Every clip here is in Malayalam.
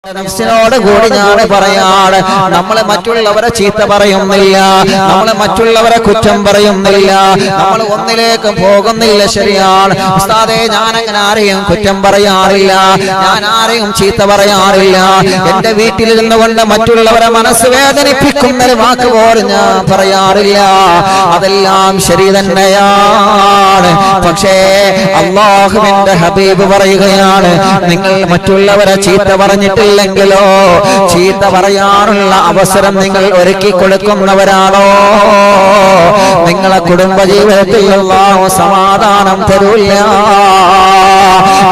നഫ്സിനോട് കൂടി ഞാൻ പറയാണ്, നമ്മളെ മറ്റുള്ളവരെ ചീത്ത പറയുന്നില്ല, നമ്മളെ മറ്റുള്ളവരെ കുറ്റം പറയുന്നില്ല, നമ്മൾ ഒന്നിലേക്കും പോകുന്നില്ല. ശരിയാണ് ഉസ്താദേ, ഞാൻ അങ്ങനെ ആരെയും കുറ്റം പറയാറില്ല, ഞാൻ ആരെയും ചീത്ത പറയാറില്ല. എന്റെ വീട്ടിലിരുന്നു കൊണ്ട് മറ്റുള്ളവരെ മനസ്സ് വേദനിപ്പിക്കുന്ന ഒരു വാക്ക് പോലും ഞാൻ പറയാറില്ല. അതെല്ലാം ശരി തന്നെയാണ്. പക്ഷേ അല്ലാഹുവിന്റെ ഹബീബ് പറയുകയാണ്, നിങ്ങൾ മറ്റുള്ളവരെ ചീത്ത പറഞ്ഞിട്ടില്ല െങ്കിലോ ചീത്ത പറയാനുള്ള അവസരം നിങ്ങൾ ഒരുക്കി കൊടുക്കുന്നവരാണോ, നിങ്ങളെ കുടുംബജീവിതത്തിൽ അല്ലാഹു സമാധാനം തരൂല്ല.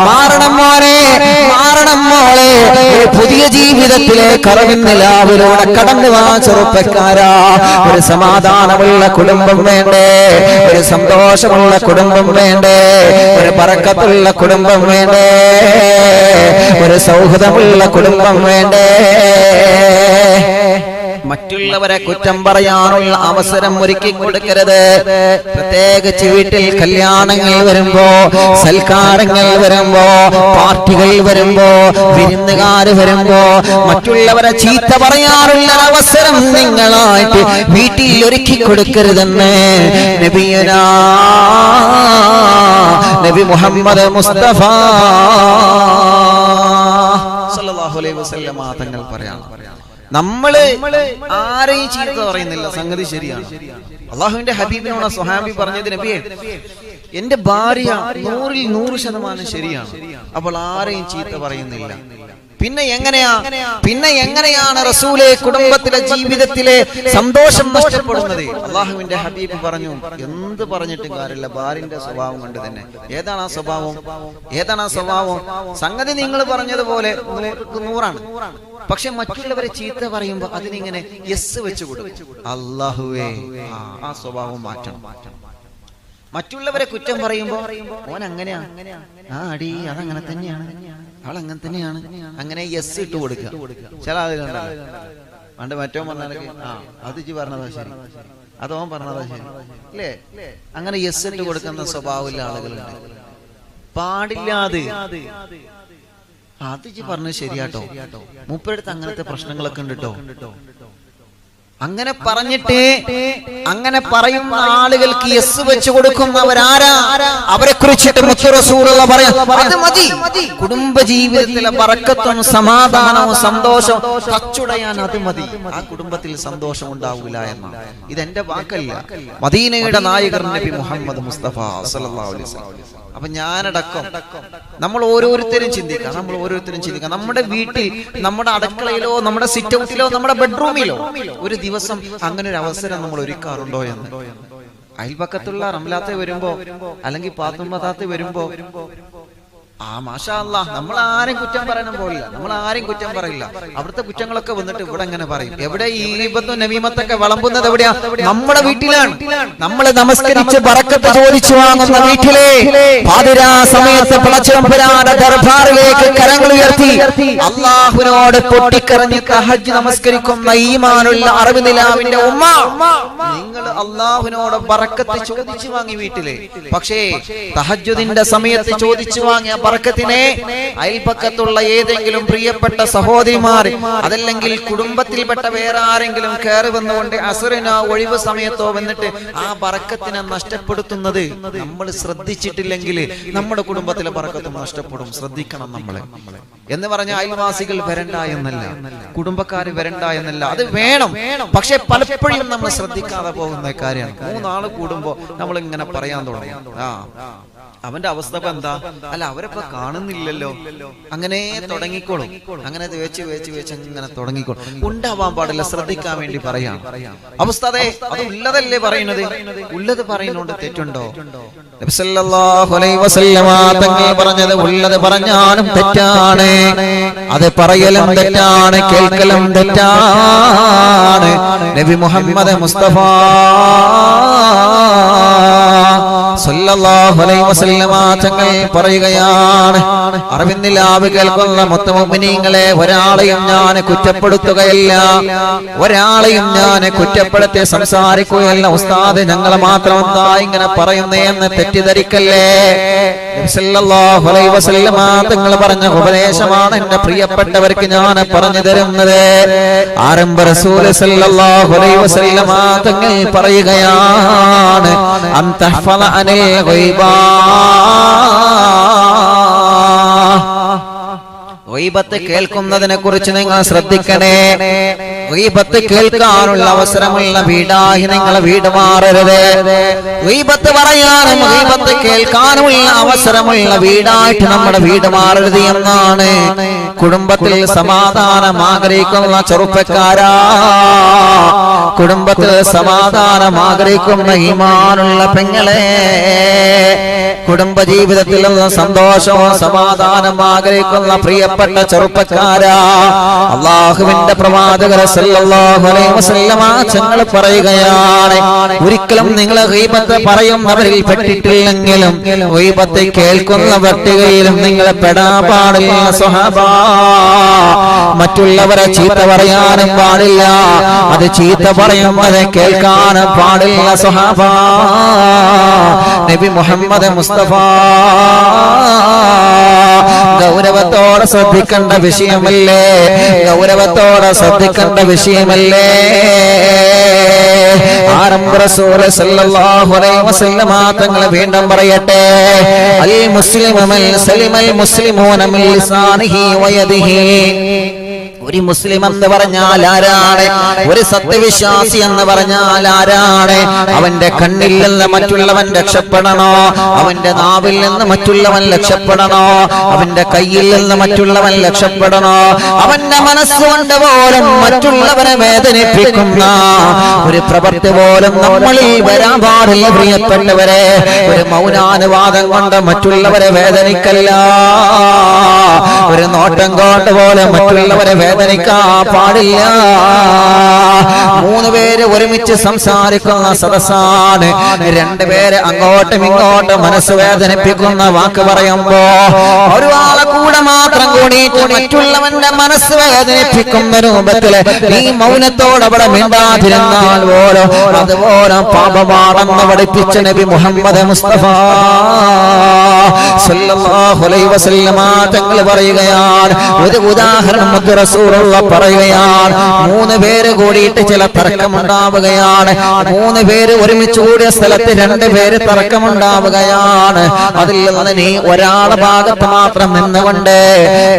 മാറണം മോനെ, മാറണം മോളെ, പുതിയ ജീവിതത്തിലേക്ക് അറിവിന്നിലാവിലൂടെ കടന്നു വാ ചെറുപ്പക്കാരാ. ഒരു സമാധാനമുള്ള കുടുംബം വേണ്ടേ, ഒരു സന്തോഷമുള്ള കുടുംബം വേണ്ടേ, ഒരു ബറക്കത്തുള്ള കുടുംബം വേണ്ടേ, ഒരു സൗഹൃദമുള്ള കുടുംബം വേണ്ടേ. മറ്റുള്ളവരെ കുറ്റം പറയാനുള്ള അവസരം ഒരുക്കി കൊടുക്കരുത്. പ്രത്യേകിച്ച് വീട്ടിൽ കല്യാണങ്ങൾ വരുമ്പോ, സൽക്കാരങ്ങൾ വരുമ്പോ, പാർട്ടികൾ വരുമ്പോ, വിരുന്നുകാര് വരുമ്പോ മറ്റുള്ളവരെ ചീത്ത പറയാനുള്ള അവസരം നിങ്ങളായിട്ട് വീട്ടിൽ ഒരുക്കി കൊടുക്കരുതെന്ന് നബിയുനാ നബി മുഹമ്മദ് മുസ്തഫ സല്ലല്ലാഹു അലൈഹി വസല്ലം തങ്ങൾ പറയാണ്, നമ്മള് ആരെയും ചീത്ത പറയുന്നില്ല, സംഗതി ശരിയാണ്. അള്ളാഹുവിന്റെ ഹബീബിനോട് സ്വഹാബി പറഞ്ഞത്, നബിയെ എന്റെ ഭാര്യ 100% ശരിയാണ്, അപ്പോൾ ആരെയും ചീത്ത പറയുന്നില്ല. പിന്നെ എങ്ങനെയാണ് റസൂലെ കുടുംബത്തിലെ ജീവിതത്തിലെ സന്തോഷം നഷ്ടപ്പെടുന്നത്? അള്ളാഹുവിന്റെ ഹബീബ് പറഞ്ഞു, എന്ത് പറഞ്ഞിട്ടും കാര്യമില്ല, ഭാര്യന്റെ സ്വഭാവം കൊണ്ട് തന്നെ. ഏതാണ് ആ സ്വഭാവം? സംഗതി നിങ്ങൾ പറഞ്ഞതുപോലെ 100%. പക്ഷെ മറ്റുള്ളവരെ ചീത്ത പറയുമ്പോ അതിനിങ്ങനെ യെസ് വെച്ച് കൊടുക്കും. അല്ലാഹുവേ, ആ സ്വഭാവം മാറ്റണം. മറ്റുള്ളവരെ കുറ്റം പറയുമ്പോ ഓൻ അങ്ങനെയാ, ആ അടി അതങ്ങനെ തന്നെയാണ്, അവളങ്ങനെ തന്നെയാണ്, അങ്ങനെ യെസ് ഇട്ട് കൊടുക്കുക. ചില ആളുകളുണ്ട്, പണ്ട് മറ്റോ പറഞ്ഞാൽ അത് ഇജ്ജ് പറഞ്ഞതാ ശരി, അതോ പറഞ്ഞതാ ശരി അല്ലേ, അങ്ങനെ യെസ് ഇട്ട് കൊടുക്കുന്ന സ്വഭാവമുള്ള ആളുകളുണ്ട്. പാടില്ലാതെ അത് ഇജ്ജ് പറഞ്ഞത് ശരിയാട്ടോ, മൂപ്പരടുത്ത് അങ്ങനത്തെ പ്രശ്നങ്ങളൊക്കെ ഉണ്ട് കേട്ടോ. അങ്ങനെ പറഞ്ഞിട്ട് അങ്ങനെ പറയുന്ന ആളുകൾക്ക് യെസ് വെച്ച് കൊടുക്കുന്നവരാരാ? അവരെ കുറിച്ചിട്ട് മുത്ത് റസൂലുള്ള പറയാം, അത് മതി. കുടുംബ ജീവിതത്തിലെ ബറക്കത്തും സമാധാനവും സന്തോഷവും തച്ചുടയാൻ അത് മതി. ആ കുടുംബത്തിൽ സന്തോഷം ഉണ്ടാവൂല എന്നാണ്. ഇതെന്റെ വാക്കല്ല, മദീനയുടെ നായകർ നബി മുഹമ്മദ് മുസ്തഫ സല്ലല്ലാഹു അലൈഹി വസല്ലം. അപ്പൊ ഞാനടക്കം നമ്മൾ ഓരോരുത്തരും ചിന്തിക്കാം, നമ്മുടെ വീട്ടിൽ, നമ്മുടെ അടുക്കളയിലോ, നമ്മുടെ സിറ്റ് ഔട്ടിലോ, നമ്മുടെ ബെഡ്റൂമിലോ ഒരു ദിവസം അങ്ങനെ ഒരു അവസരം നമ്മൾ ഒരുക്കാറുണ്ടോ എന്ന്. അയൽപക്കത്തുള്ള റംലാത്തെ വരുമ്പോ, അല്ലെങ്കിൽ പാത്തുമ്മത്താത്ത് വരുമ്പോ, മാഷാ അല്ലാഹ്, നമ്മൾ ആരും കുറ്റം പറയാനും പോയില്ല, നമ്മൾ ആരും കുറ്റം പറയില്ല. അവിടുത്തെ കുറ്റങ്ങളൊക്കെ വന്നിട്ട് ഇവിടെ എങ്ങനെ പറയും? എവിടെ ഈ ഗീബത്തും നമീമത്തൊക്കെ വിളമ്പുന്നത് എവിടെയാ? നമ്മുടെ വീട്ടിലാണ്. നമ്മൾ നമസ്കരിച്ച് ബറക്കത്ത് ചോദിച്ചു വാങ്ങുന്ന വീട്ടിലെ പാതിരാ സമയത്ത് പടച്ചതമ്പുരാന്റെ ദർബാറിലേക്ക് കരങ്ങൾ ഉയർത്തി അല്ലാഹുവിനോട് പൊട്ടിക്കരഞ്ഞ് തഹജ്ജുദ് നമസ്കരിക്കുന്ന ഈമാനുള്ള അറിവ് നിലാവിന്റെ ഉമ്മ, നിങ്ങൾ അല്ലാഹുവിനോട് ബറക്കത്ത് ചോദിച്ചു വാങ്ങി വീട്ടിലെ. പക്ഷേ തഹജ്ജുദിന്റെ സമയത്ത് ചോദിച്ചു വാങ്ങിയ ബറക്കത്തിനെ അയൽപക്കത്തുള്ള ഏതെങ്കിലും പ്രിയപ്പെട്ട സഹോദരിമാർ, അതല്ലെങ്കിൽ കുടുംബത്തിൽപ്പെട്ട വേറെ ആരെങ്കിലും കയറി വന്നുകൊണ്ട് അസറിനോ ഒഴിവ് സമയത്തോ വന്നിട്ട് ആ ബറക്കത്തിനെ നഷ്ടപ്പെടുത്തുന്നത് നമ്മൾ ശ്രദ്ധിച്ചിട്ടില്ലെങ്കിൽ നമ്മുടെ കുടുംബത്തിലെ ബറക്കത്തും നഷ്ടപ്പെടും. ശ്രദ്ധിക്കണം നമ്മളെ എന്ന് പറഞ്ഞ അയൽവാസികൾ വരണ്ട എന്നല്ല, കുടുംബക്കാര് വരണ്ട എന്നല്ല, അത് വേണം. പക്ഷെ പലപ്പോഴും നമ്മൾ ശ്രദ്ധിക്കാതെ പോകുന്ന കാര്യമാണ്. 3 നാൾ കൂടുമ്പോ നമ്മൾ ഇങ്ങനെ പറയാൻ തുടങ്ങും, അവന്റെ അവസ്ഥ എന്താ, അല്ല അവരപ്പോ കാണുന്നില്ലല്ലോ, അങ്ങനെ തുടങ്ങിക്കോളും. അങ്ങനെ വേച്ച് അങ്ങനെ തുടങ്ങിക്കോളും. ഉണ്ടാവാൻ പാടില്ല, ശ്രദ്ധിക്കാൻ വേണ്ടി പറയാം. അവസ്ഥ അതെ, അത് ഉള്ളതല്ലേ പറയുന്നത്, ഉള്ളത് പറയുന്നോണ്ട് തെറ്റുണ്ടോ? നബി സല്ലല്ലാഹു അലൈഹി വസല്ലമ തങ്ങൾ പറഞ്ഞത് ഉള്ളത് പറഞ്ഞാലും തെറ്റാണ്, അത് പറയലും തെറ്റാണ്, കേൾക്കലും തെറ്റാണ്. നബി മുഹമ്മദ് മുസ്തഫ സല്ലല്ലാഹു അലൈഹി വസല്ലമ തങ്ങൾ പറയുകയാണ്, അറിവിന്നിലാവ് കേൾക്കുന്ന മൊത്തം മുഅ്മിനീങ്ങളെ, ഒരാളെയും ഞാൻ കുറ്റപ്പെടുത്തുകയില്ല, ഒരാളെയും ഞാൻ കുറ്റപ്പെടുത്തി സംസാരിക്കുകയല്ല. ഉസ്താദ് ഞങ്ങളെ മാത്രം എന്താ ഇങ്ങനെ പറയുന്നേ എന്ന് തെറ്റിദ്ധരിക്കല്ലേ. നബി സല്ലല്ലാഹു അലൈഹി വസല്ലമ തങ്ങൾ പറഞ്ഞ ഉപദേശമാണ് എന്റെ പ്രിയപ്പെട്ടവർക്ക് ഞാൻ പറഞ്ഞു തരുന്നത്. ആരംഭ റസൂൽ സല്ലല്ലാഹു അലൈഹി വസല്ലമ തങ്ങൾ പറയുകയാണ്, അൻതഹ്ഫള അനിൽ ഗൈബാ, ഗൈബത്ത് കേൾക്കുന്നതിനെ കുറിച്ച് നിങ്ങൾ ശ്രദ്ധിക്കണേ. ഗൈബത്ത് കേൾക്കാനുള്ള അവസരമുള്ള വീടായി നിങ്ങൾ വീട് മാറരുത്. ഗൈബത്ത് പറയാനും ഗൈബത്ത് കേൾക്കാനുമുള്ള അവസരമുള്ള വീടായിട്ട് നമ്മുടെ വീട് മാറരുത് എന്നാണ്. കുടുംബത്തിൽ സമാധാനം ആഗ്രഹിക്കുന്ന ചെറുപ്പക്കാരാ, കുടുംബത്തിൽ സമാധാനം ആഗ്രഹിക്കുന്ന ഈമാനുള്ള പെങ്ങളെ, കുടുംബജീവിതത്തിൽ സന്തോഷവും സമാധാനം ആഗ്രഹിക്കുന്ന പ്രിയപ്പെട്ട ചെറുപ്പക്കാരാ, അല്ലാഹുവിന്റെ പ്രവാചകർ സല്ലല്ലാഹു അലൈഹി വസല്ലമ തങ്ങൾ പറയുകയാണ്, ഒരിക്കലും നിങ്ങൾ ഗീബത്ത് പറയുന്നവരിൽ പെട്ടിട്ടില്ലെങ്കിലും ഗീബത്ത് കേൾക്കുന്ന പട്ടികയിലും നിങ്ങൾ പെടാൻ പാടില്ല സ്വഹാബാ. മറ്റുള്ളവരെ ചീത്ത പറയാനും പാടില്ല, അത് ചീത്ത പറയുന്നത് കേൾക്കാനും പാടില്ല സ്വഹാബാ. നബി മുഹമ്മദ് മുസ്തഫ ഗൗരവത്തോടെ ശ്രദ്ധിക്കേണ്ട വിഷയമല്ലേ, ഗൗരവത്തോടെ ശ്രദ്ധിക്കേണ്ട വിഷയമല്ലേ. ആരംഭ റസൂൽ സല്ലല്ലാഹു അലൈഹി വസല്ലമ തങ്ങൾ വീണ്ടും പറയട്ടെ, അൽ മുസ്ലിമു മൻ സലിമൽ മുസ്ലിമൂന മിൻ ലിസാനിഹി വയദിഹി. ഒരു മുസ്ലിം എന്ന് പറഞ്ഞാൽ ആരാണ്? ഒരു സത്യവിശ്വാസി എന്ന് പറഞ്ഞാൽ ആരാണ്? അവന്റെ കണ്ണിൽ നിന്ന് മറ്റുള്ളവൻ രക്ഷപ്പെടണോ, അവന്റെ നാവിൽ നിന്ന് മറ്റുള്ളവൻ രക്ഷപ്പെടണോ, അവന്റെ കയ്യിൽ നിന്ന് മറ്റുള്ളവൻ രക്ഷപ്പെടണോ, അവന്റെ മനസ്സുകൊണ്ട് പോലും മറ്റുള്ളവരെ വേദനിപ്പിക്കുന്ന ഒരു പ്രവൃത്തി പോലും നമ്മളിൽ വരാൻ പാടില്ല പ്രിയപ്പെട്ടവരെ. ഒരു മൗനാനുവാദം കൊണ്ട് മറ്റുള്ളവരെ വേദനിക്കല്ല, ഒരു നോട്ടം കൊണ്ട് പോലെ മറ്റുള്ളവരെ വേദനിക്കാൻ പാടില്ല. മൂന്ന് പേര് ഒരുമിച്ച് സംസാരിക്കുന്ന സദസ്സാണ്, രണ്ടുപേര് അങ്ങോട്ടും ഇങ്ങോട്ടും മനസ്സ് വേദനിപ്പിക്കുന്ന വാക്ക് പറയുമ്പോ ഒരാളെ കൂടെ മാത്രം കൂടിയിട്ട് മറ്റുള്ളവന്റെ മനസ്സ് വേദനിപ്പിക്കുന്ന രൂപത്തില് ഈ മൗനത്തോട് അവിടെ മിണ്ടാതിരുന്നാൽ പോലും അതുപോലെ പാപമാണെന്ന് പഠിപ്പിച്ച നബി മുഹമ്മദ് മുസ്തഫ സല്ലല്ലാഹു അലൈഹി വസല്ലമ തങ്ങൾ പറയുകയാണ്, ഒരു ഉദാഹരണം റസൂലുള്ള പറയുകയാണ്, മൂന്ന് പേര് കൂടിയിട്ട് ചില തർക്കമുണ്ടാവുകയാണ്, മൂന്ന് പേര് ഒരുമിച്ച് കൂടിയ സ്ഥലത്ത് രണ്ട് പേര് തർക്കമുണ്ടാവുകയാണ്. അതിൽ നിന്ന് നീ ഒരാളുടെ ഭാഗത്ത് മാത്രം നിന്നുകൊണ്ട്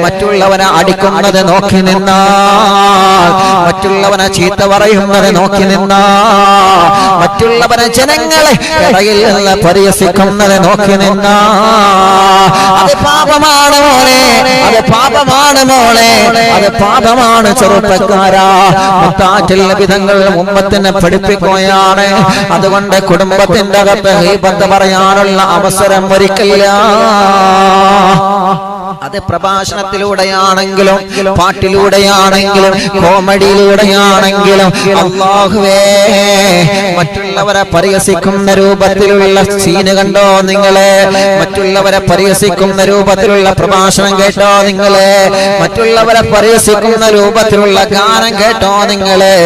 മറ്റുള്ളവനെ അടിക്കുന്നത് നോക്കി നിന്നാൽ, മറ്റുള്ളവനെ ചീത്ത പറയുന്നത് നോക്കി നിന്നാൽ, മറ്റുള്ളവനെ ജനങ്ങളെ ഇടയിൽ നിന്ന് പരിഹസിക്കുന്നത് നോക്കി നിന്നാൽ, അത് പാപമാണ് മോനെ, അത് പാപമാണ് മോളെ, അത് പാപമാണ് ചെറുപ്പക്കാരാ. മുത്താറ്റിൽ വിധങ്ങൾ ഉമ്മത്തിനെ പഠിപ്പിക്കുകയാണ്. അതുകൊണ്ട് കുടുംബത്തിന്റെ അകത്ത് ഗീബത്ത് പറയാനുള്ള അവസരം ഒരിക്കലില്ല. അത് പ്രഭാഷണത്തിലൂടെയാണെങ്കിലും പാട്ടിലൂടെയാണെങ്കിലും കോമഡിയിലൂടെയാണെങ്കിലും അല്ലാഹുവേ മറ്റുള്ളവരെ പരിഹസിക്കുന്ന രൂപത്തിലുള്ള സീന് കണ്ടോ നിങ്ങളെ, മറ്റുള്ളവരെ പരിഹസിക്കുന്ന രൂപത്തിലുള്ള പ്രഭാഷണം കേട്ടോ നിങ്ങളെ, മറ്റുള്ളവരെ പരിഹസിക്കുന്ന രൂപത്തിലുള്ള ഗാനം കേട്ടോ നിങ്ങളെ,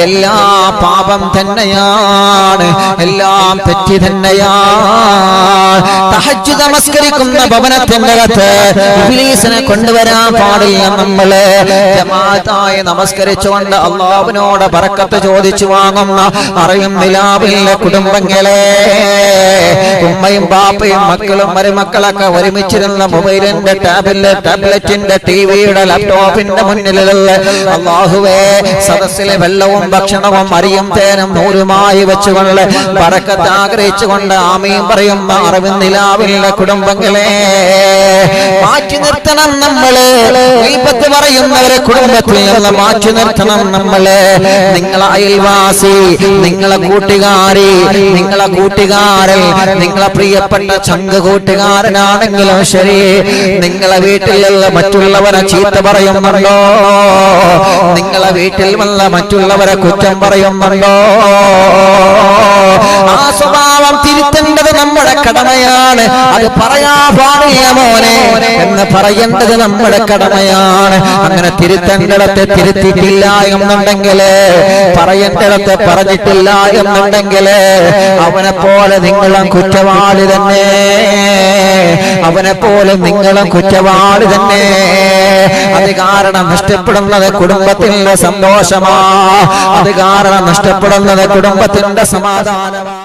എല്ലാം പാപം തന്നെയാണ്, എല്ലാം തെറ്റി തന്നെയാണ്. തഹജ്ജുദ് നമസ്കരിക്കുന്ന ഭവനത്തിന്റെ അകത്ത് ഇബ്ലീസിനെ കൊണ്ടുവരാൻ പാടില്ല. നമ്മള് ജമാഅത്തായി നമസ്കരിച്ചുകൊണ്ട് അല്ലാഹുവിനോട് ബറക്കത്ത് ചോദിച്ചു വാങ്ങുന്ന അറിയും നിലാവിലെ കുടുംബങ്ങളെ, ഉമ്മയും ബാപ്പയും മക്കളും മരുമക്കളൊക്കെ ഒരുമിച്ചിരുന്ന മൊബൈലിന്റെ ടാബ്ലറ്റിന്റെ ടിവിയുടെ ലാപ്ടോപ്പിന്റെ മുന്നിലുള്ള അല്ലാഹുവേ സദസ്സിലെ വെള്ളവും ഭക്ഷണവും അരിയും തേനും നൂറുമായി വെച്ചുകൊണ്ട് ബറക്കത്ത് ആഗ്രഹിച്ചുകൊണ്ട് ആമീൻ പറയുന്ന അറിവിൻ നിലാവിലെ കുടുംബങ്ങളെ മാറ്റി നിർത്തണം. നമ്മള് ഗീബത്ത് പറയുന്നവരെ കുടുംബത്തിൽ നിന്ന് മാറ്റി നിർത്തണം. നമ്മള് നിങ്ങളെ അയൽവാസി, നിങ്ങളെ കൂട്ടുകാരി, നിങ്ങളെ കൂട്ടുകാരൻ, നിങ്ങളെ പ്രിയപ്പെട്ട ചങ്ക് കൂട്ടുകാരനാണെങ്കിലും ശരി, നിങ്ങളെ വീട്ടിൽ മറ്റുള്ളവരെ ചീത്ത പറയുന്നുണ്ടോ, നിങ്ങളെ വീട്ടിൽ വന്ന മറ്റുള്ളവരെ കുറ്റം പറയുന്നുണ്ടോ, ആ സ്വഭാവം തിരുത്തേണ്ടത് നമ്മൾ നമ്മുടെ കടമയാണ്. അത് പറയാ പാടിയ മോനെ എന്ന് പറയേണ്ടത് നമ്മുടെ കടമയാണ്. അങ്ങനെ തിരുത്തേണ്ടിടത്തെ തിരുത്തിയിട്ടില്ല എന്നുണ്ടെങ്കിൽ, പറയേണ്ടിടത്തെ പറഞ്ഞിട്ടില്ല എന്നുണ്ടെങ്കിൽ അവനെ പോലെ നിങ്ങളും കുറ്റവാളി തന്നെ, അവനെ പോലെ നിങ്ങളും കുറ്റവാളി തന്നെ. അത് കാരണം നഷ്ടപ്പെടുന്നത് കുടുംബത്തിന്റെ സന്തോഷമാ, അത് കാരണം നഷ്ടപ്പെടുന്നത് കുടുംബത്തിന്റെ സമാധാനമാ.